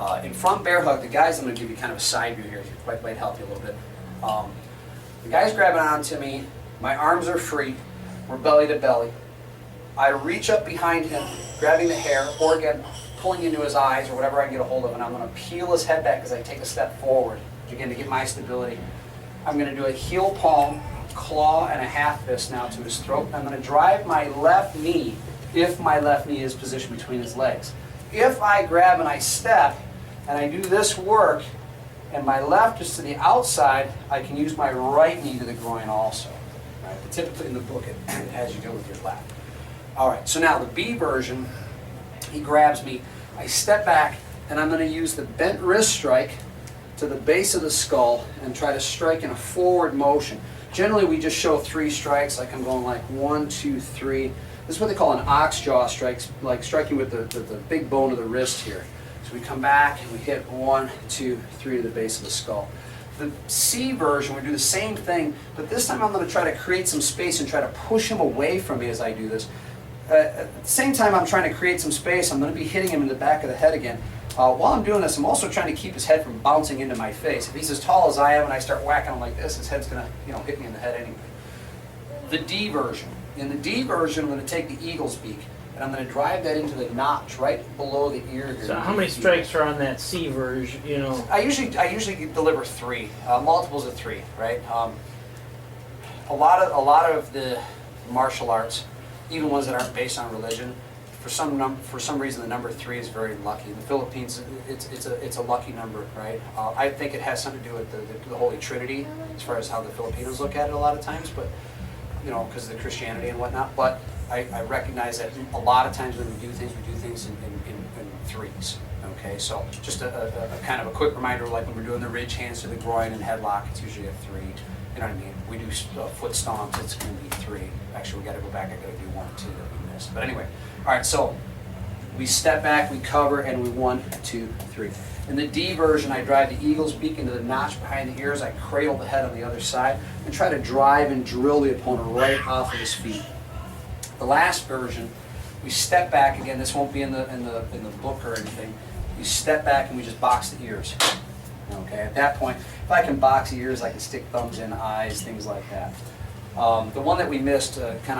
In front bear hug, the guys, I'm going to give you kind of a side view here, might help you a little bit. The guy's grabbing onto me, my arms are free, we're belly to belly. I reach up behind him, grabbing the hair, or again, pulling into his eyes or whatever I can get a hold of, and I'm going to peel his head back as I take a step forward, again to get my stability. I'm going to do a heel palm, claw, and a half fist now to his throat. I'm going to drive my left knee, if my left knee is positioned between his legs. If I grab and I step, and I do this work, and my left is to the outside, I can use my right knee to the groin also. Right? But typically in the book it has you do with your left. All right, so now the B version, he grabs me, I step back, and I'm going to use the bent wrist strike to the base of the skull and try to strike in a forward motion. Generally we just show 3 strikes, like I'm going like 1, 2, 3. This is what they call an ox jaw strike, like striking with the big bone of the wrist here. So we come back and we hit 1, 2, 3 to the base of the skull. The C version, we do the same thing, but this time I'm going to try to create some space and try to push him away from me as I do this. At the same time I'm trying to create some space, I'm going to be hitting him in the back of the head again. While I'm doing this, I'm also trying to keep his head from bouncing into my face. If he's as tall as I am and I start whacking him like this, his head's going to hit me in the head anyway. The D version. In the D version, I'm going to take the eagle's beak, and I'm going to drive that into the notch right below the ear here. So how many strikes are on that C version, you know? I usually deliver 3, multiples of 3, right? A lot of the martial arts, even ones that aren't based on religion, for some reason the number 3 is very lucky. In the Philippines, it's a lucky number, right? I think it has something to do with the Holy Trinity, as far as how the Filipinos look at it a lot of times, but because of the Christianity and whatnot. But I recognize that a lot of times when we do things in 3s. Okay, so just a kind of a quick reminder, like when we're doing the ridge hands to the groin and headlock, it's usually a 3. You know what I mean? We do foot stomps, it's going to be 3. Actually, we got to go back. I got to do 1 or 2 that we missed. But anyway, all right. So we step back, we cover, and we 1, 2, 3. In the D version, I drive the eagle's beak into the notch behind the ears. I cradle the head on the other side and try to drive and drill the opponent right off of his feet. The last version, we step back again. This won't be in the book or anything. We step back and we just box the ears. Okay. At that point, if I can box the ears, I can stick thumbs in eyes, things like that. The one that we missed, kind of